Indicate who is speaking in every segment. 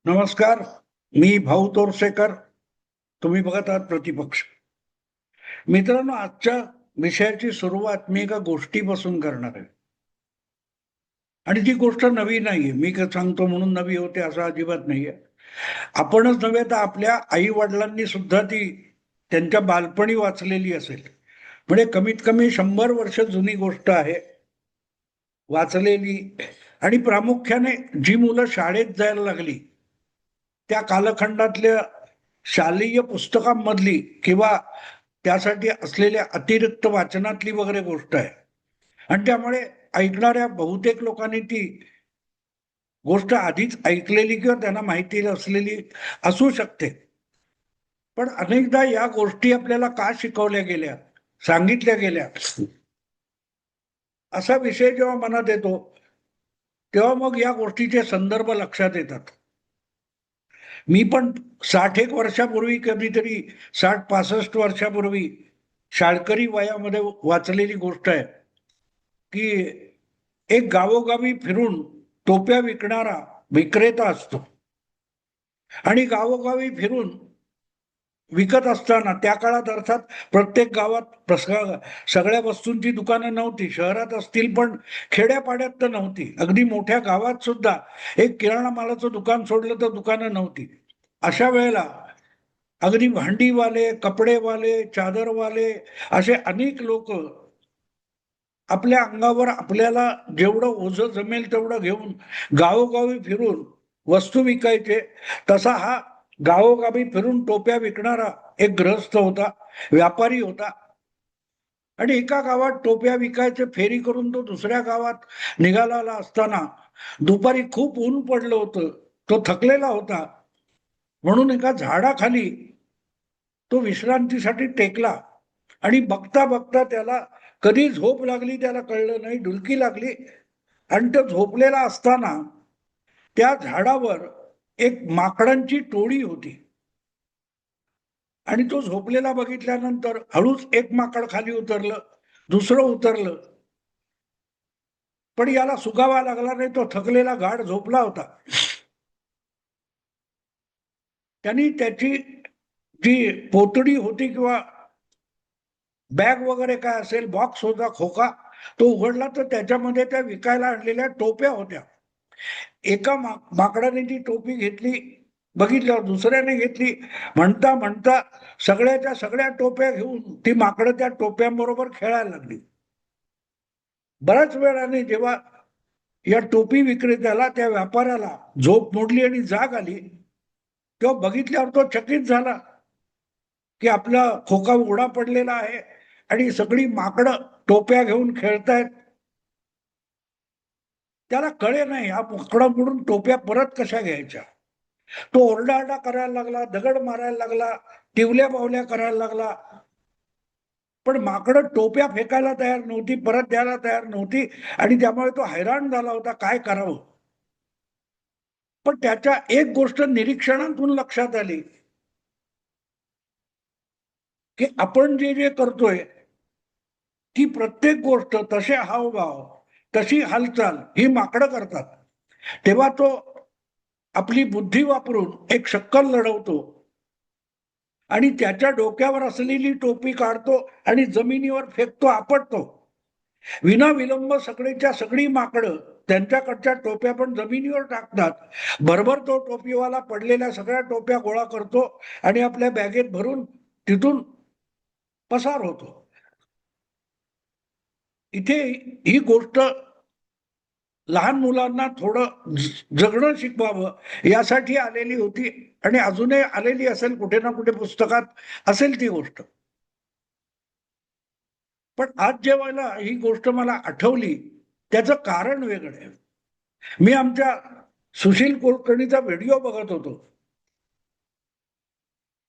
Speaker 1: नमस्कार. मी भाऊ तोरसेकर. तुम्ही बघत आहात प्रतिपक्ष. मित्रांनो, आजच्या विषयाची सुरुवात मी एका गोष्टीपासून करणार आहे. आणि ती गोष्ट नवी नाहीये. मी काय सांगतो म्हणून नवी होते असं अजिबात नाहीये. आपणच नव्हे तर आपल्या आई वडिलांनी सुद्धा ती त्यांच्या बालपणी वाचलेली असेल. म्हणजे कमीत कमी 100 वर्ष जुनी गोष्ट आहे वाचलेली. आणि प्रामुख्याने जी मुलं शाळेत जायला लागली त्या कालखंडातल्या शालेय पुस्तकांमधली किंवा त्यासाठी असलेल्या अतिरिक्त वाचनातली वगैरे गोष्ट आहे. आणि त्यामुळे ऐकणाऱ्या बहुतेक लोकांनी ती गोष्ट आधीच ऐकलेली किंवा त्यांना माहिती असलेली असू शकते. पण अनेकदा या गोष्टी आपल्याला का शिकवल्या गेल्या, सांगितल्या गेल्या, असा विषय जेव्हा मनात येतो तेव्हा मग या गोष्टीचे संदर्भ लक्षात येतात. मी पण 60 एक वर्षापूर्वी, कधीतरी 60-65 वर्षापूर्वी शाळकरी वयामध्ये वाचलेली गोष्ट आहे की एक गावोगावी फिरून टोप्या विकणारा विक्रेता असतो. आणि गावोगावी फिरून विकत असताना त्या काळात अर्थात प्रत्येक गावात सगळ्या वस्तूंची दुकानं नव्हती. शहरात असतील पण खेड्यापाड्यात तर नव्हती. अगदी मोठ्या गावात सुद्धा एक किराणा मालाचं दुकान सोडलं तर दुकानं नव्हती. अशा वेळेला अगदी भांडीवाले, कपडेवाले, चादरवाले असे अनेक लोक आपल्या अंगावर आपल्याला जेवढं ओझं जमेल तेवढं घेऊन गावोगावी फिरून वस्तू विकायचे. तसा हा गावोगावी फिरून टोप्या विकणारा एक ग्रहस्थ होता, व्यापारी होता. आणि एका गावात टोप्या विकायचे फेरी करून तो दुसऱ्या गावात निघाला असताना दुपारी खूप ऊन पडलं होतं. तो थकलेला होता म्हणून एका झाडाखाली तो विश्रांतीसाठी टेकला. आणि बघता बघता त्याला कधी झोप लागली त्याला कळलं नाही, डुलकी लागली. आणि तो झोपलेला असताना त्या झाडावर एक माकडांची टोळी होती. आणि तो झोपलेला बघितल्यानंतर हळूच एक माकड खाली उतरलं, दुसरं उतरलं. पण याला सुगावा लागला नाही, तो थकलेला गाढ झोपला होता. त्यांनी त्याची जी पोतडी होती किंवा बॅग वगैरे काय असेल, बॉक्स होता, खोका, तो उघडला तर त्याच्यामध्ये त्या विकायला आणलेल्या टोप्या होत्या. एका माकडाने ती टोपी घेतली, बघितल्यावर दुसऱ्याने घेतली. म्हणता म्हणता सगळ्याच्या सगळ्या टोप्या घेऊन ती माकडं त्या टोप्यांबरोबर खेळायला लागली. बऱ्याच वेळाने जेव्हा या टोपी विक्रेत्याला, त्या व्यापाऱ्याला झोप मोडली आणि जाग आली तेव्हा बघितल्यावर तो चकित झाला की आपला खोका उघडा पडलेला आहे आणि सगळी माकडं टोप्या घेऊन खेळतायत. त्याला कळे नाही हा माकडांकडून टोप्या परत कशा घ्यायच्या. तो ओरडाआरडा करायला लागला, दगड मारायला लागला, टिवल्या बावल्या करायला लागला. पण माकडं टोप्या फेकायला तयार नव्हती, परत द्यायला तयार नव्हती. आणि त्यामुळे तो हैराण झाला होता काय करावं. पण त्याच्या एक गोष्ट निरीक्षणातून लक्षात आली की आपण जे जे करतोय ती प्रत्येक गोष्ट, तसे हावभाव, तशी हालचाल ही माकडं करतात. तेव्हा तो आपली बुद्धी वापरून एक शक्कल लढवतो आणि त्याच्या डोक्यावर असलेली टोपी काढतो आणि जमिनीवर फेकतो, आपटतो. विना विलंब सगळीच्या सगळी माकडं त्यांच्याकडच्या टोप्या पण जमिनीवर टाकतात. बरोबर तो टोपीवाला पडलेल्या सगळ्या टोप्या गोळा करतो आणि आपल्या बॅगेत भरून तिथून पसार होतो. इथे ही गोष्ट लहान मुलांना थोडं जगणं शिकवावं यासाठी आलेली होती. आणि अजूनही आलेली असेल, कुठे ना कुठे पुस्तकात असेल ती गोष्ट. पण आज जेव्हा ही गोष्ट मला आठवली त्याचं कारण वेगळं आहे. मी आमच्या सुशील कुलकर्णीचा व्हिडिओ बघत होतो.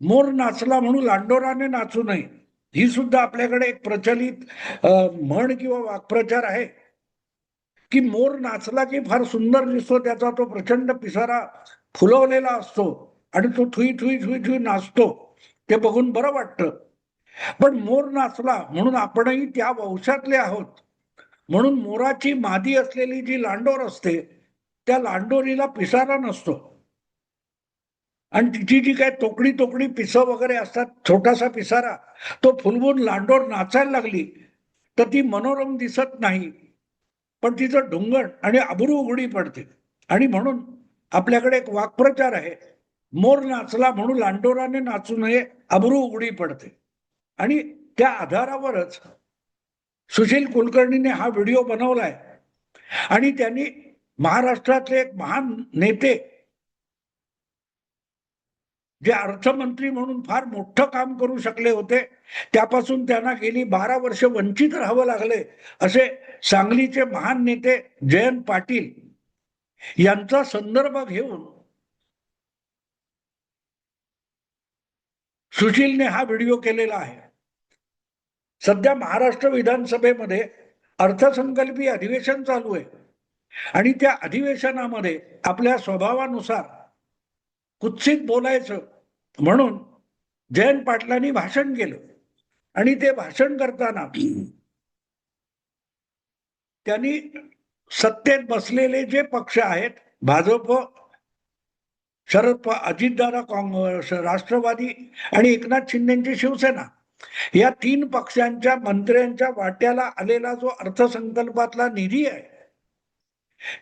Speaker 1: मोर नाचला म्हणून लांडोराने नाचू नये, ही सुद्धा आपल्याकडे एक प्रचलित म्हण किंवा वाक्प्रचार आहे की मोर नाचला की फार सुंदर दिसतो, त्याचा तो प्रचंड पिसारा फुलवलेला असतो आणि तो थुई थुई थुई थुई नाचतो, ते बघून बरं वाटतं. पण मोर नाचला म्हणून आपणही त्या वंशातले आहोत म्हणून मोराची मादी असलेली जी लांडोर असते त्या लांडोरीला पिसारा नसतो. आणि तिची जी काय तोकडी तोकडी पिसं वगैरे असतात, छोटासा पिसारा तो फुलवून लांडोर नाचायला लागली तर ती मनोरम दिसत नाही, पण तिचं ढुंगण आणि अब्रू उघडी पडते. आणि म्हणून आपल्याकडे एक वाक्प्रचार आहे, मोर नाचला म्हणून लांडोराने नाचू नये, अब्रू उघडी पडते. आणि त्या आधारावरच सुशील कुलकर्णीने हा व्हिडिओ बनवलाय. आणि त्यांनी महाराष्ट्रातले एक महान नेते, जे अर्थमंत्री म्हणून फार मोठं काम करू शकले होते, त्यापासून त्यांना गेली 12 वर्ष वंचित राहावं लागले, असे सांगलीचे महान नेते जयंत पाटील यांचा संदर्भ घेऊन सुशीलने हा व्हिडिओ केलेला आहे. सध्या महाराष्ट्र विधानसभेमध्ये अर्थसंकल्पीय अधिवेशन चालू आहे आणि त्या अधिवेशनामध्ये आपल्या स्वभावानुसार कुत्सित बोलायचं म्हणून जयंत पाटलांनी भाषण केलं. आणि ते भाषण करताना त्यांनी सत्तेत बसलेले जे पक्ष आहेत, भाजप, अजितदादा काँग्रेस, राष्ट्रवादी आणि एकनाथ शिंदेची शिवसेना, या 3 पक्षांच्या मंत्र्यांच्या वाट्याला आलेला जो अर्थसंकल्पातला निधी आहे,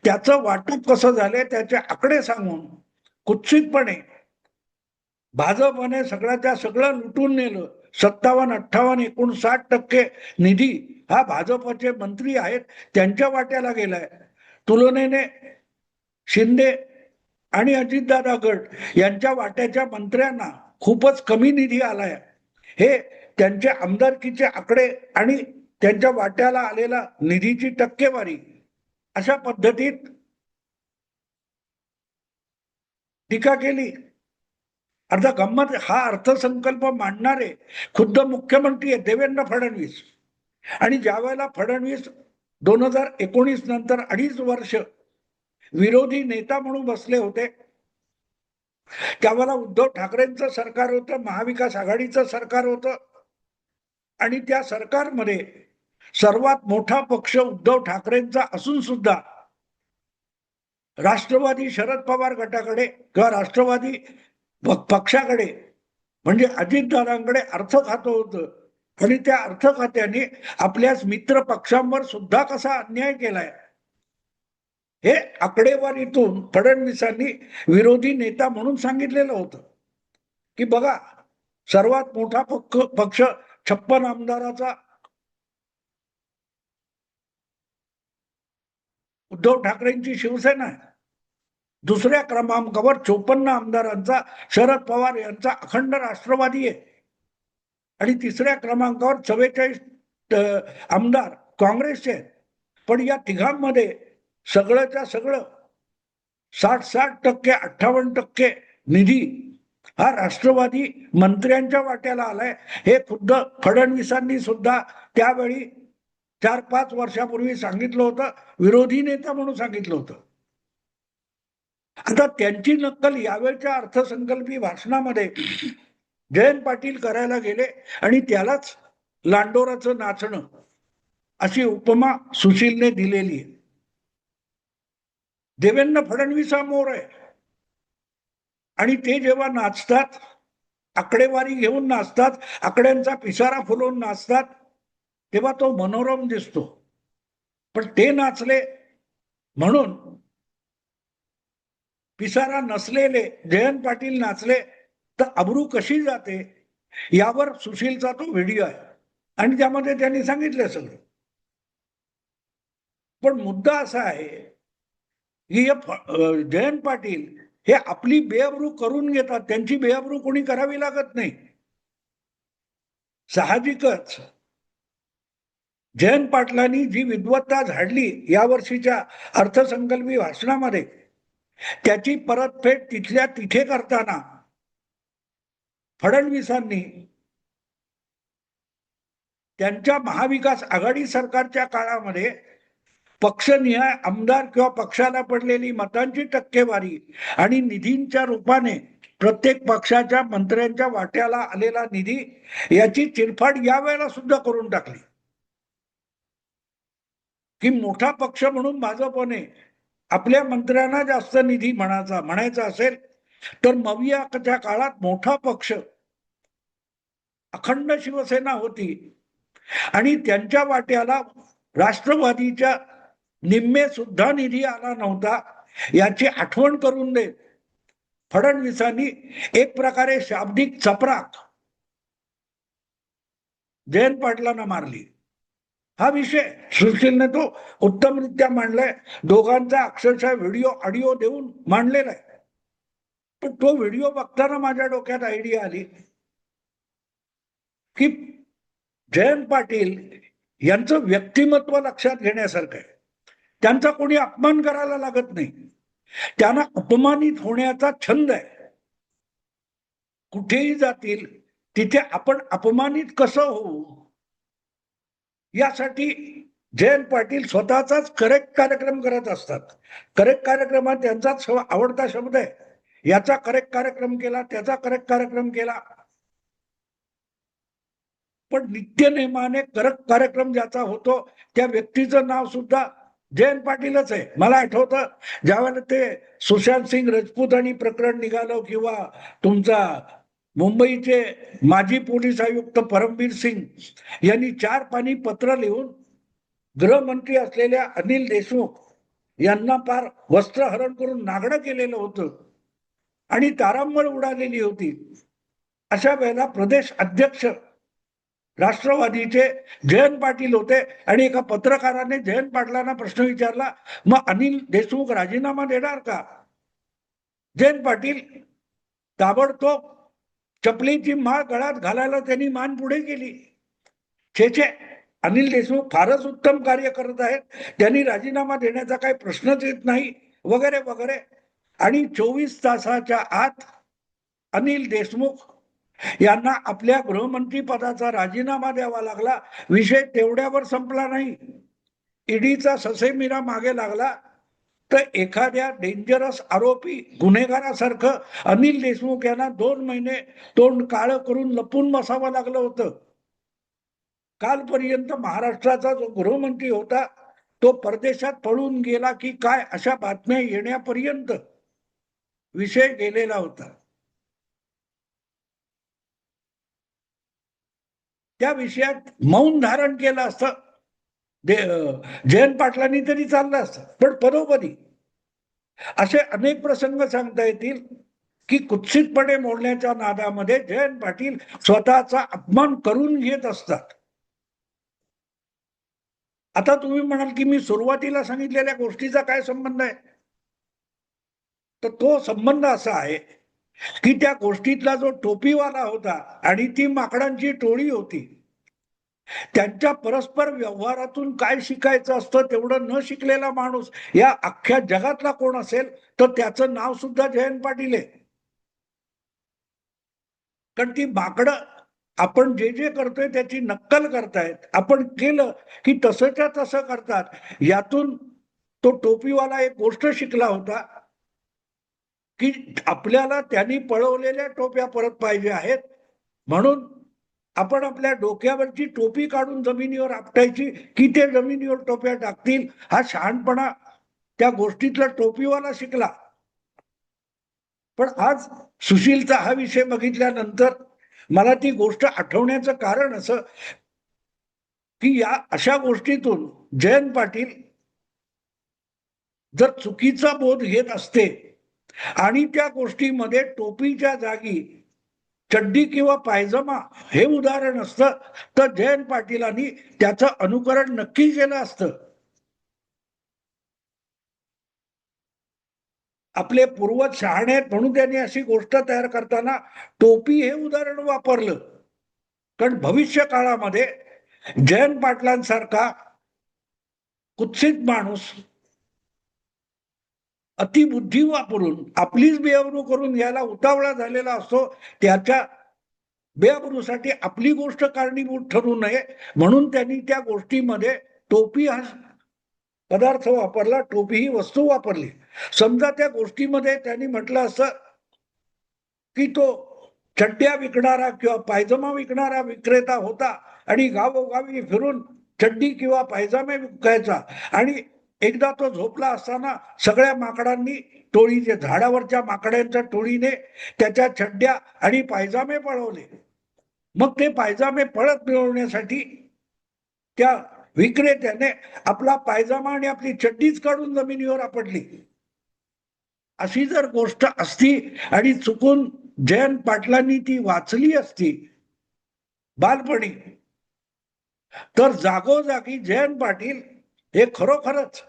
Speaker 1: त्याचं वाटप कसं झालंय त्याचे आकडे सांगून कुत्सितपणे भाजपने सगळ्याच्या सगळं लुटून नेलं. 57, 58, 59% निधी हा भाजपचे मंत्री आहेत त्यांच्या वाट्याला गेलाय. तुलनेने शिंदे आणि अजितदादा गट यांच्या वाट्याच्या मंत्र्यांना खूपच कमी निधी आलाय. हे त्यांच्या आमदारकीचे आकडे आणि त्यांच्या वाट्याला आलेला निधीची टक्केवारी अशा पद्धतीत टीका केली. आता गंमत, हा अर्थसंकल्प मांडणारे खुद्द मुख्यमंत्री आहेत देवेंद्र फडणवीस. आणि ज्या वेळेला फडणवीस 2019 नंतर 2.5 वर्ष विरोधी नेता म्हणून बसले होते, त्यावेळेला उद्धव ठाकरेंचं सरकार होतं, महाविकास आघाडीचं सरकार होतं. आणि त्या सरकारमध्ये सर्वात मोठा पक्ष उद्धव ठाकरेंचा असून सुद्धा राष्ट्रवादी शरद पवार गटाकडे किंवा राष्ट्रवादी पक्षाकडे म्हणजे अजितदादांकडे अर्थ खातं होतं. आणि त्या अर्थ खात्याने आपल्या मित्र पक्षांवर सुद्धा कसा अन्याय केलाय, हे आकडेवारीतून फडणवीसांनी विरोधी नेता म्हणून सांगितलेलं होतं. की बघा, सर्वात मोठा पक्ष 56 आमदाराचा उद्धव ठाकरेंची शिवसेना आहे. दुसऱ्या क्रमांकावर 54 आमदारांचा शरद पवार यांचा अखंड राष्ट्रवादी आहे. आणि तिसऱ्या क्रमांकावर 44 आमदार काँग्रेसचे आहेत. पण या तिघांमध्ये सगळंच्या सगळं 60% 58% निधी हा राष्ट्रवादी मंत्र्यांच्या वाट्याला आलाय. हे खुद्द फडणवीसांनी सुद्धा त्यावेळी 4-5 वर्षापूर्वी सांगितलं होतं, विरोधी नेता म्हणून सांगितलं होतं. आता त्यांची नक्कल यावेळच्या अर्थसंकल्पीय भाषणामध्ये जयंत पाटील करायला गेले आणि त्यालाच लांडोराचं नाचणं अशी उपमा सुशीलने दिलेली आहे. देवेंद्र फडणवीस हा मोर आहे आणि ते जेव्हा नाचतात, आकडेवारी घेऊन नाचतात, आकड्यांचा पिसारा फुलवून नाचतात, तेव्हा तो मनोरम दिसतो. पण ते नाचले म्हणून पिसारा नसलेले जयंत पाटील नाचले तर अब्रू कशी जाते, यावर सुशीलचा तो व्हिडिओ आहे आणि त्यामध्ये त्यांनी सांगितलं सगळं. पण मुद्दा असा आहे की जयंत पाटील हे आपली बेअब्रू करून घेतात, त्यांची बेअब्रू कोणी करावी लागत नाही. साहजिकच जयंत पाटलांनी जी विद्वत्ता झाडली या वर्षीच्या अर्थसंकल्पीय भाषणामध्ये, त्याची परतफेड तिथल्या तिथे करताना फडणवीसांनी त्यांच्या महाविकास आघाडी सरकारच्या काळामध्ये पक्षनिहाय आमदार किंवा पक्षाला पडलेली मतांची टक्केवारी आणि निधींच्या रूपाने प्रत्येक पक्षाच्या मंत्र्यांच्या वाट्याला आलेला निधी याची चिरफाड या वेळेला सुद्धा करून टाकली. की मोठा पक्ष म्हणून भाजपने आपल्या मंत्र्यांना जास्त निधी म्हणायचा असेल तर मवियाच्या काळात मोठा पक्ष अखंड शिवसेना होती आणि त्यांच्या वाट्याला राष्ट्रवादीच्या निम्मे सुद्धा निधी आला नव्हता याची आठवण करून देत फडणवीसांनी एक प्रकारे शाब्दिक चपराक जयंत पाटलांना मारली. हा विषय सुशीलने तो उत्तमरित्या मांडलाय, दोघांचा अक्षरशः व्हिडिओ ऑडिओ देऊन मांडलेला आहे. पण तो व्हिडिओ बघताना माझ्या डोक्यात आयडिया आली की जयंत पाटील यांचं व्यक्तिमत्व लक्षात घेण्यासारखं आहे. त्यांचा कोणी अपमान करायला लागत नाही, त्यांना अपमानित होण्याचा छंद आहे. कुठेही जातील तिथे आपण अपमानित कसं होऊ यासाठी जयंत पाटील स्वतःचाच करेक्ट कार्यक्रम करत असतात. करेक्ट कार्यक्रमात त्यांचाच आवडता शब्द आहे, याचा करेक्ट कार्यक्रम केला, त्याचा करेक्ट कार्यक्रम केला. पण नित्यनेमाने करेक्ट कार्यक्रम ज्याचा होतो त्या व्यक्तीचं नाव सुद्धा जयंत पाटीलच आहे. मला आठवतं ज्यावेळेला ते सुशांत सिंग राजपूत आणि प्रकरण निघालं, किंवा तुमचा मुंबईचे माजी पोलीस आयुक्त परमबीर सिंग यांनी 4 पानी पत्र लिहून गृहमंत्री असलेल्या अनिल देशमुख यांना पार वस्त्रहरण करून नागडं केलेलं होतं आणि तारांबळ उडालेली होती. अशा वेळेला प्रदेश अध्यक्ष राष्ट्रवादीचे जयंत पाटील होते आणि एका पत्रकाराने जयंत पाटलांना प्रश्न विचारला, मग अनिल देशमुख राजीनामा देणार का? जयंत पाटील ताबडतोब चपलीची माळ गळ्यात घालायला त्यांनी मान पुढे केली. छे, अनिल देशमुख फारच उत्तम कार्य करत आहेत, त्यांनी राजीनामा देण्याचा काही प्रश्नच येत नाही, वगैरे वगैरे. आणि 24 तासाच्या आत अनिल देशमुख यांना आपल्या गृहमंत्री पदाचा राजीनामा द्यावा लागला. विषय तेवढ्यावर संपला नाही, ईडीचा ससेमिरा मागे लागला. तर एखाद्या डेंजरस आरोपी गुन्हेगारासारखं अनिल देशमुख यांना 2 महिने तोंड काळं करून लपून बसावं लागलं होतं. कालपर्यंत महाराष्ट्राचा जो गृहमंत्री होता तो परदेशात पळून गेला की काय अशा बातम्या येण्यापर्यंत विषय गेलेला होता. त्या विषयात मौन धारण केलं असतं जयंत पाटलांनी तरी चाललं असतं. पण पदोपदी असे अनेक प्रसंग सांगता येतील की कुत्सितपणे मोडण्याच्या नादामध्ये जयंत पाटील स्वतःचा अपमान करून घेत असतात. आता तुम्ही म्हणाल की मी सुरुवातीला सांगितलेल्या गोष्टीचा काय संबंध आहे? तर तो संबंध असा आहे की त्या गोष्टीतला जो टोपीवाला होता आणि ती माकडांची टोळी होती, त्यांच्या परस्पर व्यवहारातून काय शिकायचं असतं तेवढं न शिकलेला माणूस या अख्ख्या जगातला कोण असेल तर त्याचं नाव सुद्धा जयंत पाटील आहे. कारण ती माकडं आपण जे जे करतोय त्याची नक्कल करतायत. आपण केलं की तसंच्या तसं करतात. यातून तो टोपीवाला एक गोष्ट शिकला होता की आपल्याला त्यांनी पळवलेल्या टोप्या परत पाहिजे आहेत, म्हणून आपण आपल्या डोक्यावरची टोपी काढून जमिनीवर आपटायची की ते जमिनीवर टोप्या टाकतील. हा शहाणपणा त्या गोष्टीतला टोपीवाला शिकला. पण आज सुशीलचा हा विषय बघितल्यानंतर मला ती गोष्ट आठवण्याचं कारण असं की या अशा गोष्टीतून जयंत पाटील जर चुकीचा बोध घेत असते आणि त्या गोष्टीमध्ये टोपीच्या जागी चड्डी किंवा पायजमा हे उदाहरण असतं तर जयंत पाटीलांनी त्याचं अनुकरण नक्की केलं असतं. आपले पूर्वज शहाणे आहेत म्हणून त्यांनी अशी गोष्ट तयार करताना टोपी हे उदाहरण वापरलं. कारण भविष्य काळामध्ये जयंत पाटलांसारखा कुत्सित माणूस अतिबुद्धी वापरून आपलीच बेअब्रू करून घ्यायला उतावळा झालेला असतो. त्याच्या बेअब्रूसाठी आपली गोष्ट कारणीभूत ठरू नये म्हणून त्यांनी त्या गोष्टीमध्ये टोपी हा पदार्थ वापरला, टोपी ही वस्तू वापरली. समजा त्या गोष्टीमध्ये त्यांनी म्हटलं असं की तो चड्ड्या विकणारा किंवा पायजमा विकणारा विक्रेता होता आणि गावोगावी फिरून चड्डी किंवा पायजामे विकायचा आणि एकदा तो झोपला असताना सगळ्या माकडांनी टोळीचे झाडावरच्या माकडांच्या टोळीने त्याच्या चड्ड्या आणि पायजामे पळवले. मग ते पायजामे पळत मिळवण्यासाठी त्या विक्रेत्याने आपला पायजामा आणि आपली चड्डीच काढून जमिनीवर आपटली. अशी जर गोष्ट असती आणि चुकून जयंत पाटलांनी ती वाचली असती बालपणी, तर जागोजागी जयंत पाटील हे खरोखरच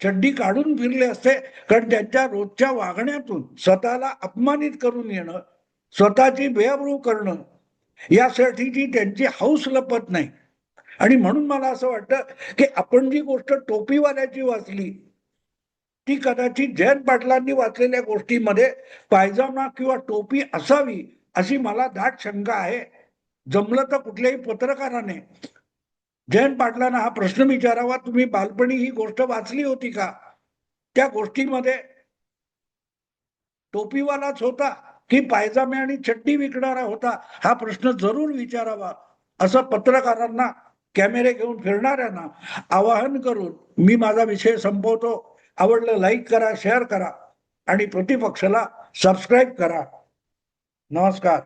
Speaker 1: चड्डी काढून फिरले असते. कारण त्यांच्या रोजच्या वागण्यातून स्वतःला अपमानित करून येणं, स्वतःची बेअब्रू करणं, यासाठीची त्यांची हौस लपत नाही. आणि म्हणून मला असं वाटतं की आपण जी गोष्ट टोपीवाल्याची वाचली ती कदाचित जयंत पाटलांनी वाचलेल्या गोष्टीमध्ये पायजामा किंवा टोपी असावी अशी मला दाट शंका आहे. जमलं तर कुठल्याही पत्रकाराने जयंत पाटलांना हा प्रश्न विचारावा, तुम्ही बालपणी ही गोष्ट वाचली होती का? त्या गोष्टीमध्ये टोपीवालाच होता की पायजामे आणि चड्डी विकणारा होता, हा प्रश्न जरूर विचारावा असं पत्रकारांना, कॅमेरे घेऊन फिरणाऱ्यांना आवाहन करून मी माझा विषय संपवतो. आवडलं लाईक करा, शेअर करा आणि प्रतिपक्षाला सबस्क्राईब करा. नमस्कार.